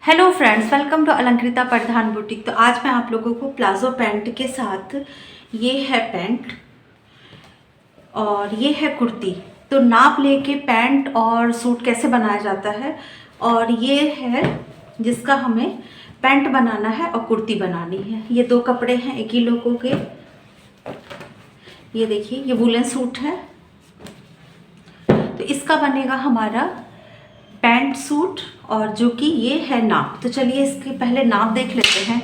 Hello friends, welcome to Alankrita Pradhan boutique. तो आज मैं आप लोगों को प्लाजो पैंट के साथ, ये है पैंट और ये है कुर्ती, तो नाप लेके पैंट और सूट कैसे बनाया जाता है, और ये है जिसका हमें पैंट बनाना है और कुर्ती बनानी है। ये दो कपड़े हैं एक ही लोगों के। ये देखिए, ये वुलन सूट है, तो इसका बनेगा हमारा पैंट सूट, और जो कि ये है नाप। तो चलिए इसके पहले नाप देख लेते हैं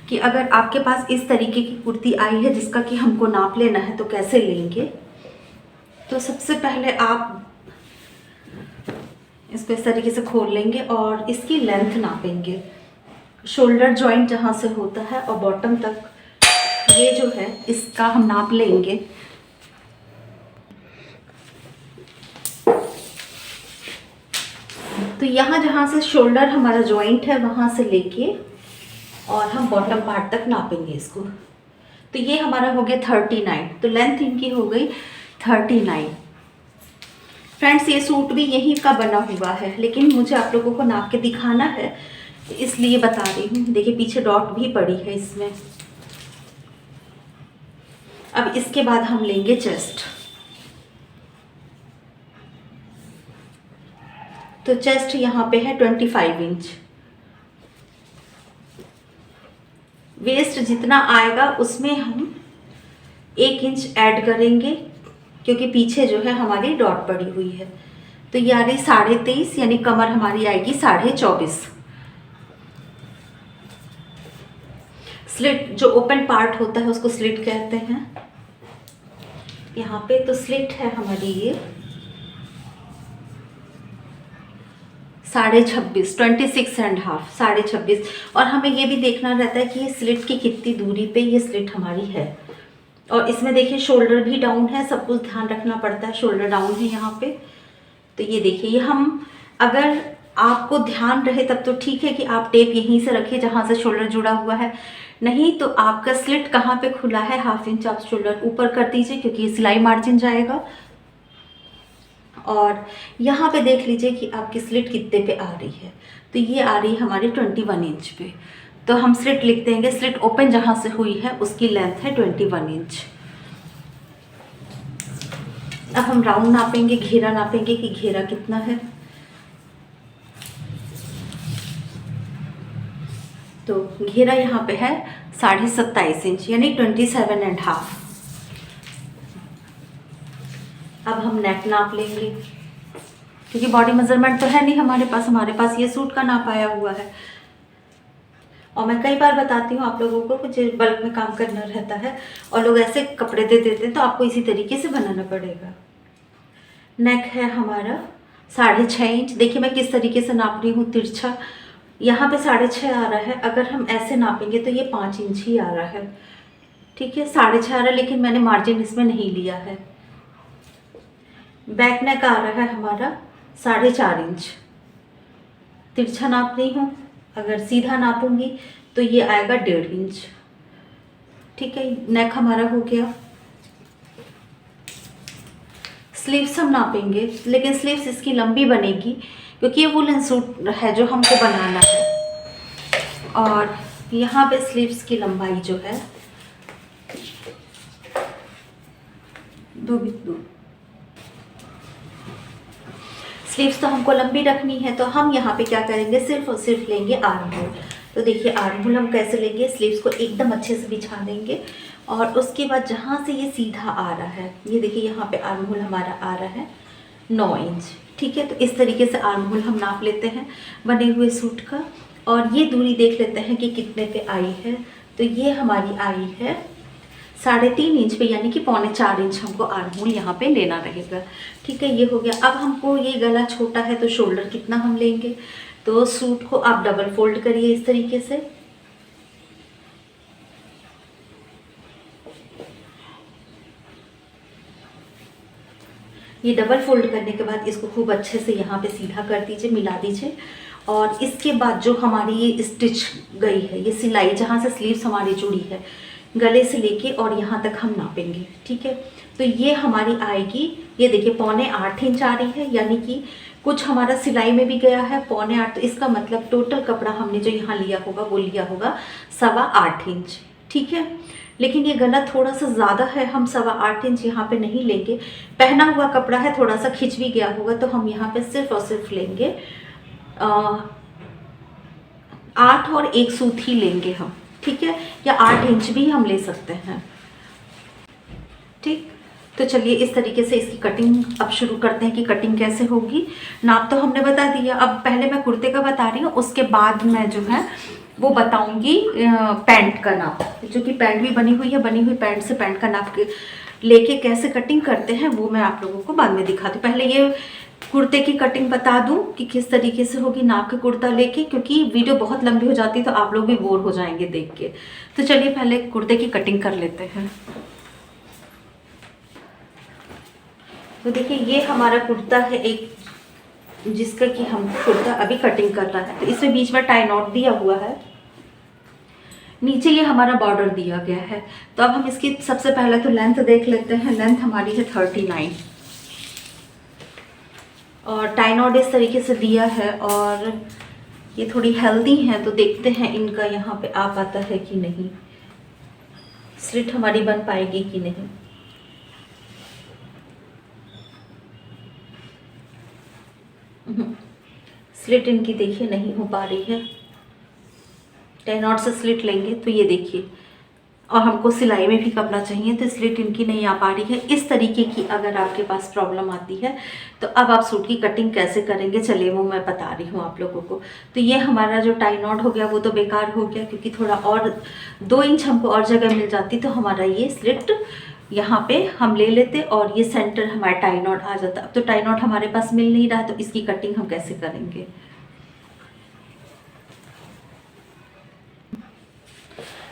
कि अगर आपके पास इस तरीके की कुर्ती आई है जिसका कि हमको नाप लेना है तो कैसे लेंगे। तो सबसे पहले आप इसको इस तरीके से खोल लेंगे और इसकी लेंथ नापेंगे, शोल्डर जॉइंट जहाँ से होता है और बॉटम तक, ये जो है इसका हम नाप लेंगे। तो यहाँ जहाँ से शोल्डर हमारा जॉइंट है वहाँ से लेके और हम बॉटम पार्ट तक नापेंगे इसको। तो ये हमारा हो गया 39, तो लेंथ इनकी हो गई 39। फ्रेंड्स, ये सूट भी यहीं का बना हुआ है, लेकिन मुझे आप लोगों को नाप के दिखाना है तो इसलिए बता रही हूँ। देखिए पीछे डॉट भी पड़ी है इसमें। अब इसके बाद हम लेंगे चेस्ट। तो चेस्ट यहाँ पे है 25 इंच। वेस्ट जितना आएगा उसमें हम 1 इंच ऐड करेंगे, क्योंकि पीछे जो है हमारी डॉट पड़ी हुई है। तो ये आ रही 23.5, यानी कमर हमारी आएगी 24.5। स्लिट, जो ओपन पार्ट होता है उसको स्लिट कहते हैं यहाँ पे। तो स्लिट है हमारी ये 26.5, 26.5, 26.5। और हमें ये भी देखना रहता है कि ये स्लिट की कितनी दूरी पे ये स्लिट हमारी है। और इसमें देखिए शोल्डर भी डाउन है, सब कुछ ध्यान रखना पड़ता है। शोल्डर डाउन है यहाँ पे। तो ये देखिए, ये हम, अगर आपको ध्यान रहे तब तो ठीक है कि आप टेप यहीं से रखिए जहाँ से शोल्डर जुड़ा हुआ है, नहीं तो आपका स्लिट कहाँ पे खुला है 1/2 इंच आप शोल्डर ऊपर कर दीजिए, क्योंकि ये सिलाई मार्जिन जाएगा। और यहाँ पे देख लीजिए कि आपकी स्लिट कितने पे आ रही है। तो ये आ रही है हमारी 21 इंच पे। तो हम स्लिट लिख देंगे, स्लिट ओपन जहाँ से हुई है उसकी लेंथ है 21 इंच। अब हम राउंड नापेंगे, घेरा नापेंगे कि घेरा कितना है। तो घेरा यहाँ पे है 27.5 इंच, यानी 27.5। अब हम नेक नाप लेंगे, क्योंकि बॉडी मेजरमेंट तो है नहीं हमारे पास ये सूट का नाप आया हुआ है। और मैं कई बार बताती हूँ आप लोगों को, कुछ बल्क में काम करना रहता है और लोग ऐसे कपड़े दे देते हैं, तो आपको इसी तरीके से बनाना पड़ेगा। नेक है हमारा 6.5 इंच। देखिए मैं किस तरीके से नाप रही हूँ, तिरछा यहाँ पे 6.5 आ रहा है। अगर हम ऐसे नापेंगे तो ये 5 इंच ही आ रहा है, ठीक है, 6.5 आ रहा है, लेकिन मैंने मार्जिन इसमें नहीं लिया है। बैक नेक आ रहा है हमारा 4.5 इंच। तिरछा नाप रही हूँ, अगर सीधा नापूंगी तो ये आएगा 1.5 इंच, ठीक है। नेक हमारा हो गया। स्लीव्स हम नापेंगे, लेकिन स्लीव्स इसकी लंबी बनेगी क्योंकि ये वुलन सूट है जो हमको बनाना है। और यहाँ पे स्लीव्स की लंबाई जो है दो स्लीव्स तो हमको लंबी रखनी है, तो हम यहाँ पे क्या करेंगे, सिर्फ और सिर्फ लेंगे आर्म होल। तो देखिए आर्म होल हम कैसे लेंगे, स्लीव्स को एकदम अच्छे से बिछा देंगे और उसके बाद जहाँ से ये सीधा आ रहा है, ये देखिए यहाँ पे आर्म होल हमारा आ रहा है 9 इंच, ठीक है। तो इस तरीके से आर्म होल हम नाप लेते हैं बने हुए सूट का। और ये दूरी देख लेते हैं कि कितने पे आई है। तो ये हमारी आई है 3.5 इंच पे, यानी कि 3.25 इंच हमको आर्म होल यहाँ पे लेना रहेगा, ठीक है। ये हो गया। अब हमको ये गला छोटा है तो शोल्डर कितना हम लेंगे, तो सूट को आप डबल फोल्ड करिए इस तरीके से। ये डबल फोल्ड करने के बाद इसको खूब अच्छे से यहाँ पे सीधा कर दीजिए, मिला दीजिए। और इसके बाद जो हमारी ये स्टिच गई है, ये सिलाई जहाँ से स्लीव्स हमारी जुड़ी है, गले से लेके और यहाँ तक हम नापेंगे, ठीक है। तो ये हमारी आएगी, ये देखिए 7.25 इंच आ रही है, यानी कि कुछ हमारा सिलाई में भी गया है 7.25, तो इसका मतलब टोटल कपड़ा हमने जो यहाँ लिया होगा वो लिया होगा 8.25 इंच, ठीक है। लेकिन ये गला थोड़ा सा ज़्यादा है, हम 8.25 इंच यहाँ पे नहीं लेंगे। पहना हुआ कपड़ा है, थोड़ा सा खिंच भी गया होगा, तो हम यहाँ पे सिर्फ और सिर्फ लेंगे 8 और 1 सूत ही लेंगे हम, ठीक है, या 8 इंच भी हम ले सकते हैं, ठीक। तो चलिए इस तरीके से इसकी कटिंग अब शुरू करते हैं कि कटिंग कैसे होगी। नाप तो हमने बता दिया, अब पहले मैं कुर्ते का बता रही हूँ, उसके बाद मैं जो है वो बताऊंगी पैंट का नाप, जो कि पैंट भी बनी हुई है। बनी हुई पैंट से पैंट का नाप लेके कैसे कटिंग करते हैं वो मैं आप लोगों को बाद में दिखाती हूँ। पहले ये कुर्ते की कटिंग बता दूं कि किस तरीके से होगी नाप के कुर्ता लेके, क्योंकि वीडियो बहुत लंबी हो जाती है तो आप लोग भी बोर हो जाएंगे देख के। तो चलिए पहले कुर्ते की कटिंग कर लेते हैं। तो देखिए ये हमारा कुर्ता है एक, जिसका कि हम कुर्ता अभी कटिंग कर रहा है। तो इसमें बीच में टाई नॉट दिया हुआ है, नीचे ये हमारा बॉर्डर दिया गया है। तो अब हम इसकी सबसे पहले तो लेंथ देख लेते हैं। लेंथ हमारी है 39 और टाई नॉट इस तरीके से दिया है, और ये थोड़ी हेल्दी हैं तो देखते हैं इनका यहाँ पे आ पाता है कि नहीं, स्लिट हमारी बन पाएगी कि नहीं। स्लिट इनकी देखिए नहीं हो पा रही है। टाई नॉट से स्लिट लेंगे तो ये देखिए, और हमको सिलाई में भी करना चाहिए, तो स्लिट इनकी नहीं आ पा रही है। इस तरीके की अगर आपके पास प्रॉब्लम आती है तो अब आप सूट की कटिंग कैसे करेंगे, चलिए वो मैं बता रही हूँ आप लोगों को। तो ये हमारा जो टाई नॉट हो गया वो तो बेकार हो गया, क्योंकि थोड़ा और 2 इंच हमको और जगह मिल जाती तो हमारा ये स्लिट यहाँ पे हम ले लेते और ये सेंटर हमारा टाई नॉट आ जाता। अब तो टाई नॉट हमारे पास मिल नहीं रहा, तो इसकी कटिंग हम कैसे करेंगे।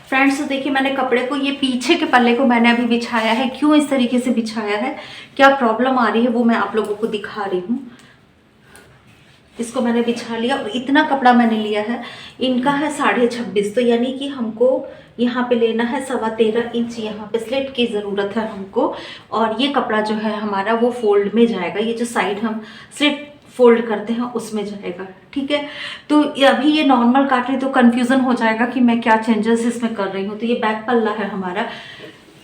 फ्रेंड्स तो देखिए मैंने कपड़े को, ये पीछे के पल्ले को मैंने अभी बिछाया है। क्यों इस तरीके से बिछाया है, क्या प्रॉब्लम आ रही है वो मैं आप लोगों को दिखा रही हूँ। इसको मैंने बिछा लिया और इतना कपड़ा मैंने लिया है, इनका है 26.5, तो यानी कि हमको यहाँ पे लेना है 13.25 इंच। यहाँ पे स्लिट की ज़रूरत है हमको, और ये कपड़ा जो है हमारा वो फोल्ड में जाएगा। ये जो साइड हम स्लिट फोल्ड करते हैं उसमें जाएगा, ठीक है। तो अभी ये नॉर्मल काट रही तो कंफ्यूजन हो जाएगा कि मैं क्या चेंजेस इसमें कर रही हूँ। तो ये बैक पल्ला है हमारा,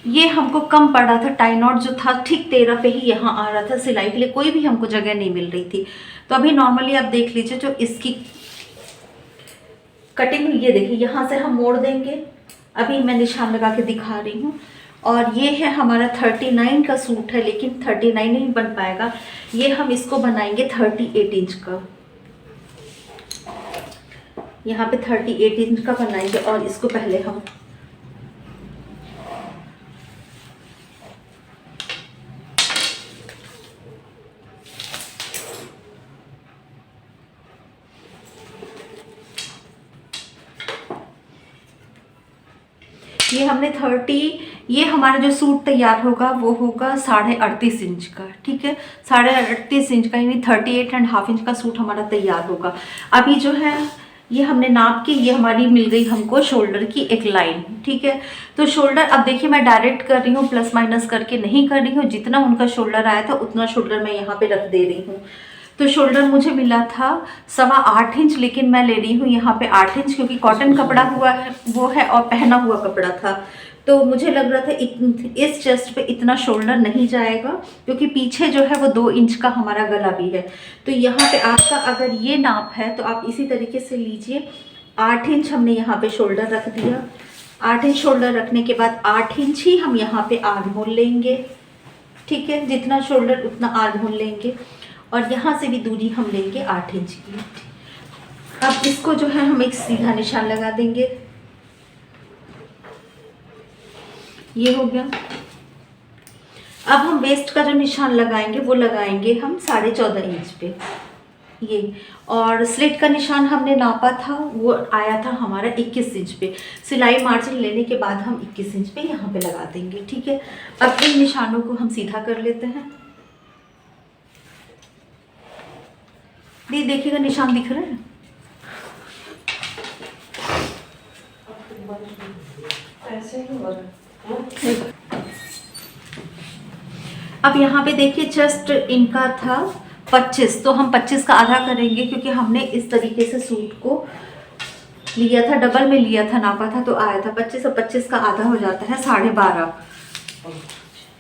ये हमको कम पड़ रहा था। टाई नॉट जो था ठीक 13 पे ही यहाँ आ रहा था, सिलाई के लिए कोई भी हमको जगह नहीं मिल रही थी। तो अभी नॉर्मली आप देख लीजिए जो इसकी कटिंग, ये देखिए यहाँ से हम मोड़ देंगे। अभी मैं निशान लगा के दिखा रही हूँ। और ये है हमारा 39 का सूट है, लेकिन 39 नहीं बन पाएगा, ये हम इसको बनाएंगे 38 इंच का। यहाँ पे 38 इंच का बनाएंगे और इसको पहले हम ये हमने 30, ये हमारा जो सूट तैयार होगा वो होगा 38.5 इंच का, ठीक है। 38.5 इंच का यानी 38.5 इंच का सूट हमारा तैयार होगा। अभी जो है ये हमने नाप के, ये हमारी मिल गई हमको शोल्डर की एक लाइन, ठीक है। तो शोल्डर अब देखिए मैं डायरेक्ट कर रही हूँ, प्लस माइनस करके नहीं कर रही हूँ। जितना उनका शोल्डर आया था उतना शोल्डर मैं यहाँ पे रख दे रही हूँ। तो शोल्डर मुझे मिला था 8.25 इंच, लेकिन मैं ले रही हूँ यहाँ पे 8 इंच, क्योंकि कॉटन कपड़ा हुआ है वो है और पहना हुआ कपड़ा था। तो मुझे लग रहा था इस चेस्ट पे इतना शोल्डर नहीं जाएगा, क्योंकि पीछे जो है वो 2 इंच का हमारा गला भी है। तो यहाँ पे आपका अगर ये नाप है तो आप इसी तरीके से लीजिए। 8 इंच हमने यहाँ पे शोल्डर रख दिया। 8 इंच शोल्डर रखने के बाद 8 इंच ही हम यहाँ पे आर्म होल लेंगे, ठीक है। जितना शोल्डर उतना आर्म होल लेंगे, और यहाँ से भी दूरी हम लेंगे 8 इंच की। अब इसको जो है हम एक सीधा निशान लगा देंगे, ये हो गया। अब हम वेस्ट का जो निशान लगाएंगे वो लगाएंगे हम 14.5 इंच पे ये, और स्लिट का निशान हमने नापा था वो आया था हमारा 21 इंच पे। सिलाई मार्जिन लेने के बाद हम 21 इंच पे यहाँ पे लगा देंगे, ठीक है। अब इन निशानों को हम सीधा कर लेते हैं। देखिएगा निशान दिख रहे हैं। ऐसे ही हो रहा है। अब यहाँ पे देखिए चेस्ट इनका था 25, तो हम 25 का आधा करेंगे क्योंकि हमने इस तरीके से सूट को लिया था, डबल में लिया था, नापा था तो आया था 25, और 25 का आधा हो जाता है 12.5।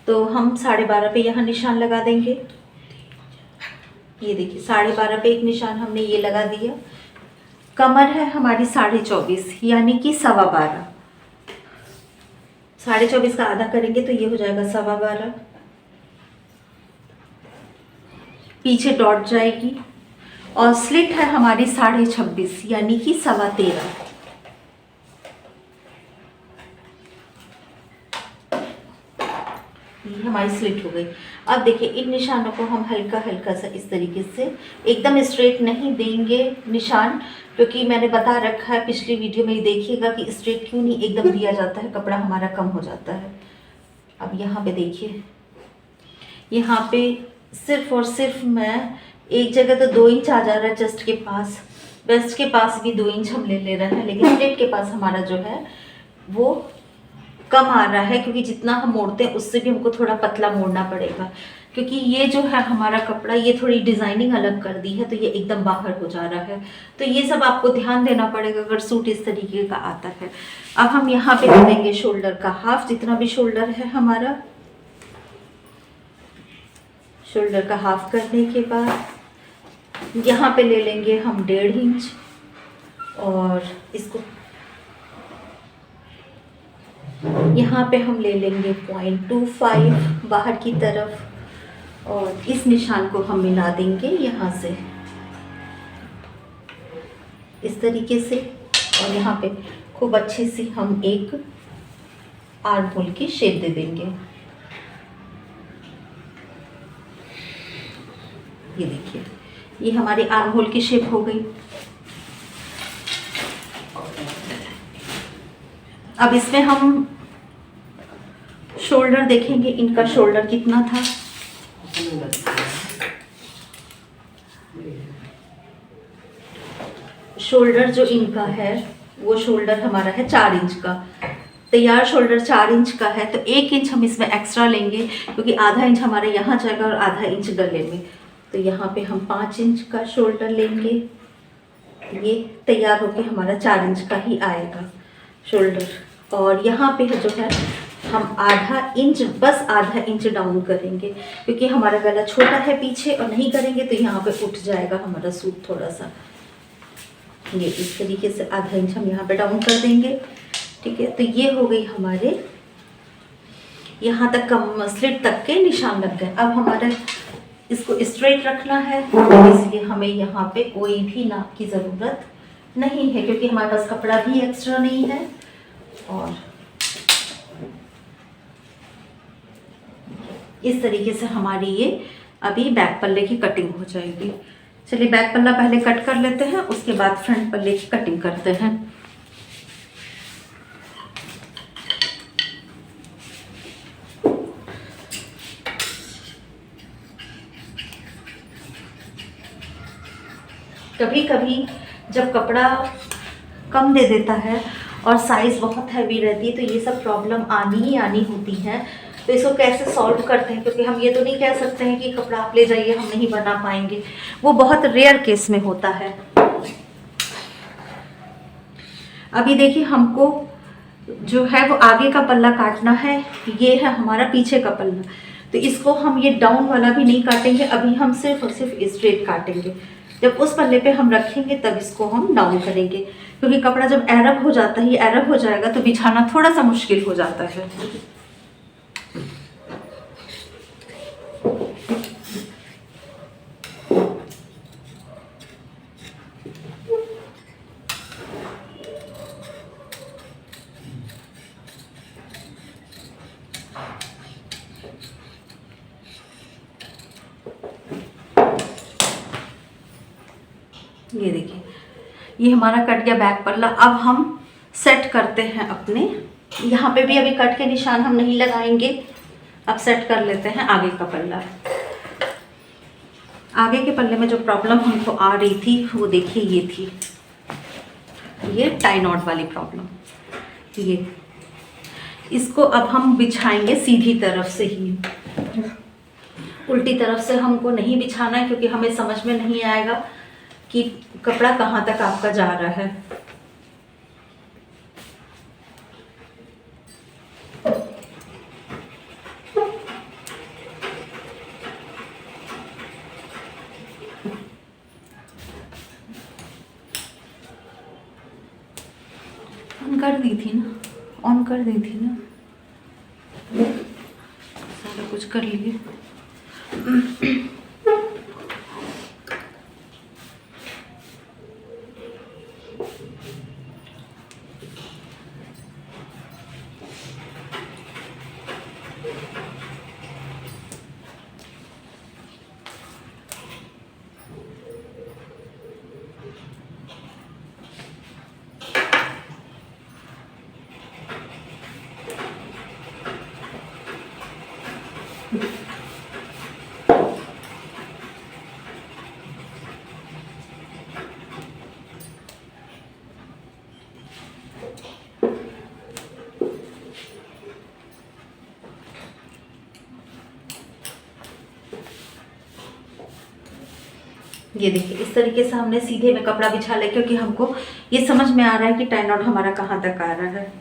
तो हम 12.5 पे यहाँ निशान लगा देंगे। ये देखिए 12.5 पे एक निशान हमने ये लगा दिया। कमर है हमारी 24.5 यानी कि 12.25। 24.5 का आधा करेंगे तो ये हो जाएगा 12.25। पीछे डॉट जाएगी और स्लिट है हमारी 26.5 यानी कि 13.25। ये हमारी स्लिट हो गई। अब देखिए इन निशानों को हम हल्का हल्का सा इस तरीके से, एकदम स्ट्रेट नहीं देंगे निशान, क्योंकि मैंने बता रखा है पिछली वीडियो में, देखिएगा कि स्ट्रेट क्यों नहीं एकदम दिया जाता है, कपड़ा हमारा कम हो जाता है। अब यहाँ पे देखिए, यहाँ पे सिर्फ और सिर्फ मैं एक जगह तो 2 इंच आ जा रहा है चेस्ट के पास, वेस्ट के पास भी 2 इंच हम ले रहे हैं, लेकिन स्लिट के पास हमारा जो है वो कम आ रहा है, क्योंकि जितना हम मोड़ते हैं उससे भी हमको थोड़ा पतला मोड़ना पड़ेगा, क्योंकि ये जो है हमारा कपड़ा ये थोड़ी डिज़ाइनिंग अलग कर दी है, तो ये एकदम बाहर हो जा रहा है। तो ये सब आपको ध्यान देना पड़ेगा अगर सूट इस तरीके का आता है। अब हम यहाँ पे ले लेंगे शोल्डर का हाफ, जितना भी शोल्डर है हमारा, शोल्डर का हाफ करने के बाद यहाँ पे ले लेंगे हम 1.5 इंच, और इसको यहाँ पे हम ले लेंगे 0.25 बाहर की तरफ, और इस निशान को हम मिला देंगे यहाँ से इस तरीके से, और यहाँ पे खूब अच्छे से हम एक आर्म होल की शेप दे देंगे। ये देखिए ये हमारी आर्म होल की शेप हो गई। अब इसमें हम शोल्डर देखेंगे, इनका शोल्डर कितना था। शोल्डर जो इनका है वो शोल्डर हमारा है 4 इंच का, तैयार शोल्डर 4 इंच का है, तो 1 इंच हम इसमें एक्स्ट्रा लेंगे, क्योंकि आधा इंच हमारा यहाँ जाएगा और आधा इंच गले में, तो यहाँ पे हम 5 इंच का शोल्डर लेंगे। ये तैयार होके हमारा 4 इंच का ही आएगा शोल्डर, और यहाँ पे जो है हम आधा इंच, बस आधा इंच डाउन करेंगे, क्योंकि हमारा गला छोटा है पीछे, और नहीं करेंगे तो यहाँ पे उठ जाएगा हमारा सूट थोड़ा सा। ये इस तरीके से आधा इंच हम यहाँ पे डाउन कर देंगे, ठीक है। तो ये हो गई हमारे यहाँ तक कम स्लिट तक के निशान लग गए। अब हमारा इसको स्ट्रेट रखना है, इसलिए हमें यहाँ पे कोई भी नाप की ज़रूरत नहीं है, क्योंकि हमारे पास कपड़ा भी एक्स्ट्रा नहीं है। और इस तरीके से हमारी ये अभी बैक पल्ले की कटिंग हो जाएगी। चलिए बैक पल्ला पहले कट कर लेते हैं, उसके बाद फ्रंट पल्ले की कटिंग करते हैं। कभी कभी जब कपड़ा कम दे देता है और साइज़ बहुत हैवी रहती है, तो ये सब प्रॉब्लम आनी ही आनी होती है। तो इसको कैसे सॉल्व करते हैं, क्योंकि हम ये तो नहीं कह सकते हैं कि कपड़ा आप ले जाइए हम नहीं बना पाएंगे, वो बहुत रेयर केस में होता है। अभी देखिए हमको जो है वो आगे का पल्ला काटना है, ये है हमारा पीछे का पल्ला, तो इसको हम ये डाउन वाला भी नहीं काटेंगे, अभी हम सिर्फ और सिर्फ स्ट्रेट काटेंगे। जब उस पल्ले पे हम रखेंगे तब इसको हम डाउन करेंगे, क्योंकि कपड़ा जब अरब हो जाता है, ये अरब हो जाएगा तो बिछाना थोड़ा सा मुश्किल हो जाता है। ये देखिए ये हमारा कट गया बैक पल्ला। अब हम सेट करते हैं अपने, यहाँ पे भी अभी कट के निशान हम नहीं लगाएंगे, अब सेट कर लेते हैं आगे का पल्ला। आगे के पल्ले में जो प्रॉब्लम हमको आ रही थी वो देखिए ये थी, ये टाई नॉट वाली प्रॉब्लम। ये इसको अब हम बिछाएंगे सीधी तरफ से ही, उल्टी तरफ से हमको नहीं बिछाना है, क्योंकि हमें समझ में नहीं आएगा कि कपड़ा कहाँ तक आपका जा रहा है। ऑन कर दी थी ना, ऑन कर दी थी ना, सारा कुछ कर लिए। ये देखिए इस तरीके से हमने सीधे में कपड़ा बिछा लिया, क्योंकि हमको ये समझ में आ रहा है कि टाई नॉट हमारा कहाँ तक आ रहा है।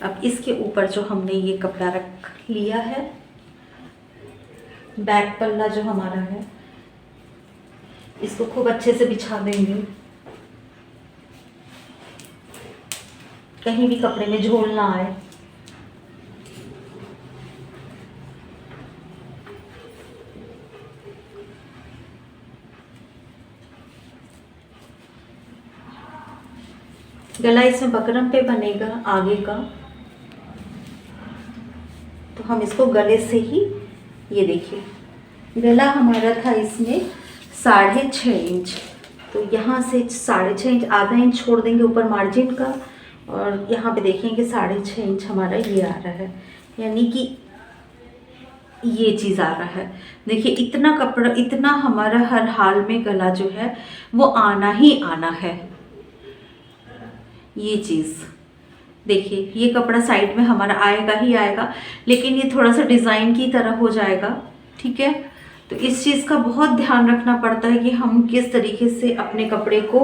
अब इसके ऊपर जो हमने ये कपड़ा रख लिया है, बैक पल्ला जो हमारा है, इसको खूब अच्छे से बिछा देंगे, कहीं भी कपड़े में झोल ना आए। गला इसमें बकरम पे बनेगा आगे का, तो हम इसको गले से ही, ये देखिए गला हमारा था इसमें 6.5 इंच, तो यहाँ से 6.5 इंच, आधा इंच छोड़ देंगे ऊपर मार्जिन का, और यहाँ पे देखेंगे 6.5 इंच हमारा ये आ रहा है, यानी कि ये चीज़ आ रहा है। देखिए इतना कपड़ा, इतना हमारा हर हाल में गला जो है वो आना ही आना है। ये चीज़ देखिए, ये कपड़ा साइड में हमारा आएगा ही आएगा, लेकिन ये थोड़ा सा डिज़ाइन की तरह हो जाएगा, ठीक है। तो इस चीज़ का बहुत ध्यान रखना पड़ता है कि हम किस तरीके से अपने कपड़े को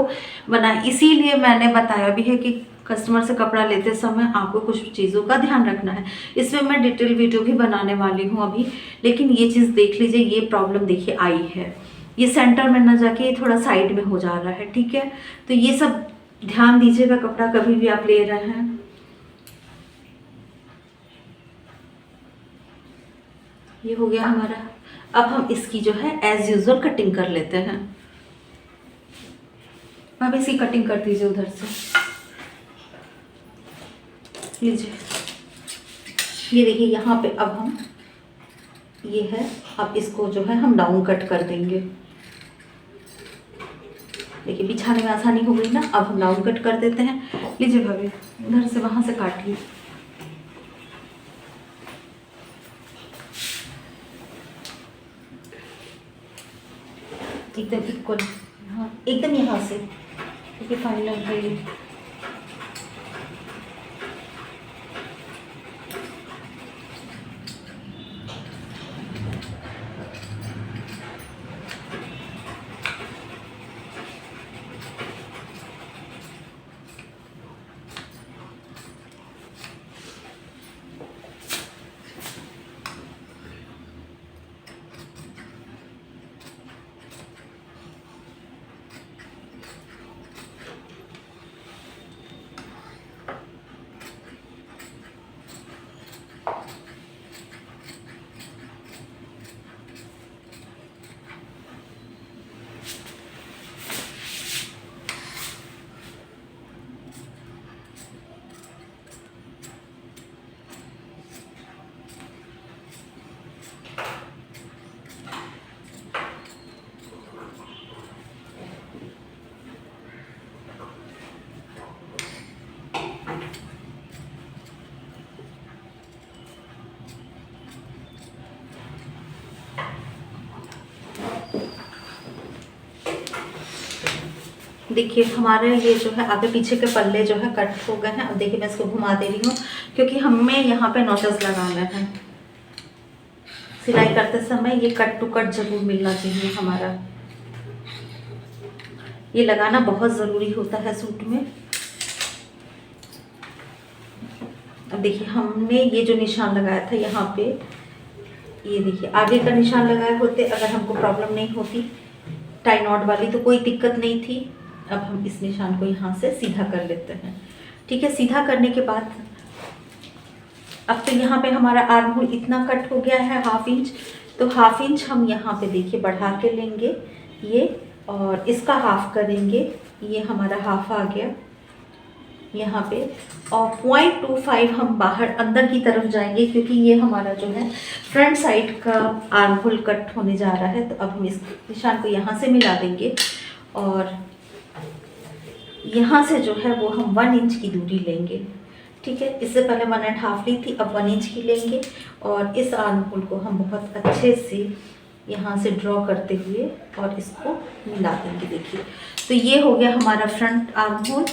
बनाएं। इसीलिए मैंने बताया भी है कि कस्टमर से कपड़ा लेते समय आपको कुछ चीज़ों का ध्यान रखना है। इसमें मैं डिटेल वीडियो भी बनाने वाली हूँ अभी, लेकिन ये चीज़ देख लीजिए, ये प्रॉब्लम देखिए आई है, ये सेंटर में ना जाके ये थोड़ा साइड में हो जा रहा है, ठीक है। तो ये सब ध्यान दीजिएगा कपड़ा कभी भी आप ले रहे हैं। ये हो गया हमारा। अब हम इसकी जो है एज यूजुअल कटिंग कर लेते हैं। आप इसकी कटिंग कर दीजिए उधर से, लीजिए। ये देखिए यहाँ पे अब हम, ये है, अब इसको जो है हम डाउन कट कर देंगे। देखिए बिछाने में आसानी हो गई ना। अब हम डाउन कट कर देते हैं। लीजिए भाभी, उधर से वहां से काटिए। एकदम इक्वल, हाँ एकदम यहाँ से, क्योंकि फाइनल है ये। देखिए हमारे ये जो है आगे पीछे के पल्ले जो है कट हो गए हैं। अब देखिए मैं इसको घुमा दे रही हूँ, क्योंकि हमें यहाँ पे नॉचेस लगाना है। सिलाई करते समय ये कट टू कट जरूर मिलना चाहिए हमारा। ये लगाना बहुत ज़रूरी होता है सूट में। अब देखिए हमने ये जो निशान लगाया था यहाँ पे, ये देखिए आगे का निशान लगाए होते अगर हमको प्रॉब्लम नहीं होती टाई नॉट वाली तो कोई दिक्कत नहीं थी। अब हम इस निशान को यहाँ से सीधा कर लेते हैं। ठीक है, सीधा करने के बाद अब तो यहाँ पे हमारा आर्म होल इतना कट हो गया है 1/2 इंच, तो 1/2 इंच हम यहाँ पे देखिए बढ़ा के लेंगे ये, और इसका हाफ करेंगे, ये हमारा हाफ आ गया यहाँ पे, और 0.25 हम बाहर अंदर की तरफ जाएंगे क्योंकि ये हमारा जो है फ्रंट साइड का आर्म होल कट होने जा रहा है। तो अब हम इस निशान को यहाँ से मिला देंगे और यहाँ से जो है वो हम 1 इंच की दूरी लेंगे। ठीक है, इससे पहले 1.5 ली थी, अब 1 इंच की लेंगे और इस आर्म होल को हम बहुत अच्छे से यहाँ से ड्रॉ करते हुए और इसको मिला देंगे। देखिए तो ये हो गया हमारा फ्रंट आर्म होल।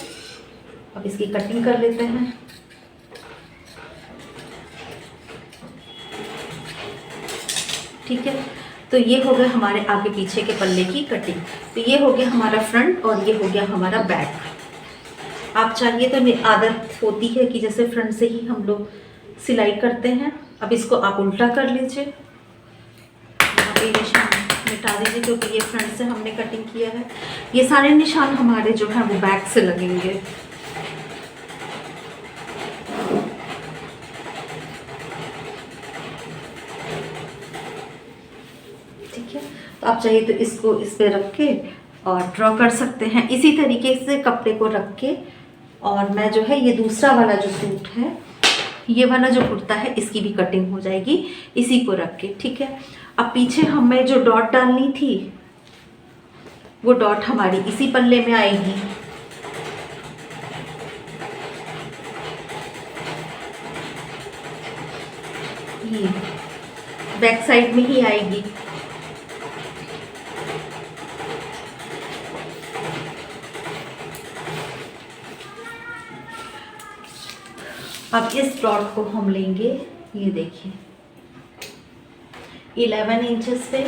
अब इसकी कटिंग कर लेते हैं। ठीक है, तो ये हो गया हमारे आगे पीछे के पल्ले की कटिंग। तो ये हो गया हमारा फ्रंट और ये हो गया हमारा बैक। आप चाहिए तो आदत होती है कि जैसे फ्रंट से ही हम लोग सिलाई करते हैं, अब इसको आप उल्टा कर लीजिए, यहाँ पे निशान मिटा दीजिए क्योंकि ये फ्रंट से हमने कटिंग किया है। ये सारे निशान हमारे जो है वो बैक से लगेंगे। ठीक है, तो आप चाहिए तो इसको इस पे रख के और ड्रॉ कर सकते हैं इसी तरीके से कपड़े को रख के। और मैं जो है ये दूसरा वाला जो सूट है, ये वाला जो कुर्ता है, इसकी भी कटिंग हो जाएगी इसी को रख के। ठीक है, अब पीछे हमें जो डॉट डालनी थी वो डॉट हमारी इसी पल्ले में आएगी। ये बैक साइड में ही आएगी। अब इस डॉट को हम लेंगे, ये देखिए 11 इंचेस पे,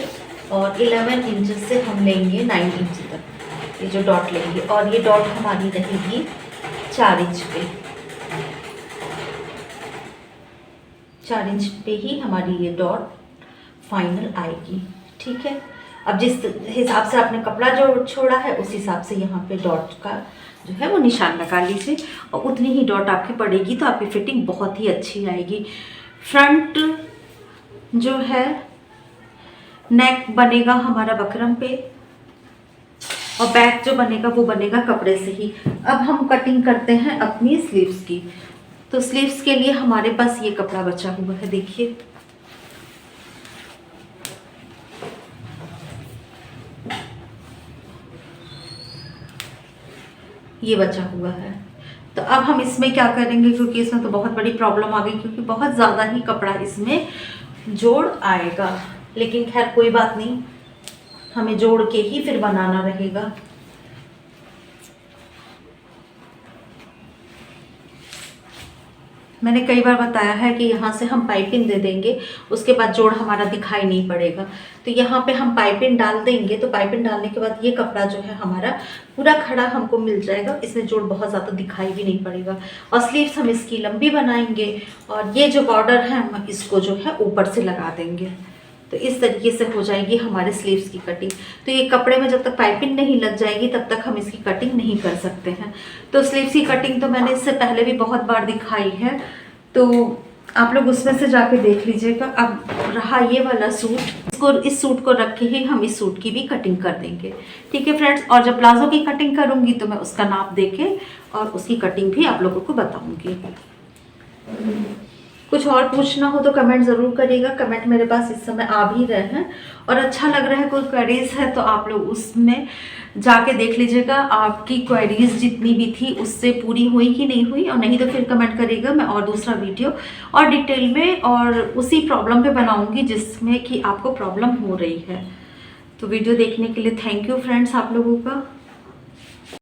और 11 इंचेस से हम लेंगे 9 इंच तक ये जो डॉट लेंगे, और ये डॉट हमारी रहेगी 4 इंच पे। 4 इंच पे ही हमारी ये डॉट फाइनल आएगी। ठीक है, अब जिस हिसाब से आपने कपड़ा जो छोड़ा है उस हिसाब से यहाँ पे डॉट का जो है वो निशान लगा लीजिए, और उतनी ही डॉट आपकी पड़ेगी तो आपकी फिटिंग बहुत ही अच्छी आएगी। फ्रंट जो है नेक बनेगा हमारा बकरम पे, और बैक जो बनेगा वो बनेगा कपड़े से ही। अब हम कटिंग करते हैं अपनी स्लीव्स की। तो स्लीव्स के लिए हमारे पास ये कपड़ा बचा हुआ है, देखिए ये बचा हुआ है। तो अब हम इसमें क्या करेंगे, क्योंकि इसमें तो बहुत बड़ी प्रॉब्लम आ गई क्योंकि बहुत ज़्यादा ही कपड़ा इसमें जोड़ आएगा, लेकिन खैर कोई बात नहीं, हमें जोड़ के ही फिर बनाना रहेगा। मैंने कई बार बताया है कि यहाँ से हम पाइपिंग दे देंगे, उसके बाद जोड़ हमारा दिखाई नहीं पड़ेगा। तो यहाँ पे हम पाइपिंग डाल देंगे, तो पाइपिंग डालने के बाद ये कपड़ा जो है हमारा पूरा खड़ा हमको मिल जाएगा, इसमें जोड़ बहुत ज़्यादा दिखाई भी नहीं पड़ेगा। और स्लीव्स हम इसकी लंबी बनाएंगे, और ये जो बॉर्डर है हम इसको जो है ऊपर से लगा देंगे। तो इस तरीके से हो जाएगी हमारे स्लीव्स की कटिंग। तो ये कपड़े में जब तक पाइपिंग नहीं लग जाएगी तब तक हम इसकी कटिंग नहीं कर सकते हैं। तो स्लीव्स की कटिंग तो मैंने इससे पहले भी बहुत बार दिखाई है, तो आप लोग उसमें से जाके देख लीजिएगा। अब रहा ये वाला सूट, इसको इस सूट को रख के ही हम इस सूट की भी कटिंग कर देंगे। ठीक है फ्रेंड्स, और जब प्लाजो की कटिंग करूँगी तो मैं उसका नाप दे के और उसकी कटिंग भी आप लोगों को बताऊँगी। कुछ और पूछना हो तो कमेंट ज़रूर करिएगा। कमेंट मेरे पास इस समय आ भी रहे हैं, और अच्छा लग रहा है, कोई क्वेरीज है तो आप लोग उसमें जाके देख लीजिएगा आपकी क्वेरीज जितनी भी थी उससे पूरी हुई कि नहीं हुई, और नहीं तो फिर कमेंट करिएगा, मैं और दूसरा वीडियो और डिटेल में और उसी प्रॉब्लम पे बनाऊंगी जिसमें कि आपको प्रॉब्लम हो रही है। तो वीडियो देखने के लिए थैंक यू फ्रेंड्स आप लोगों का।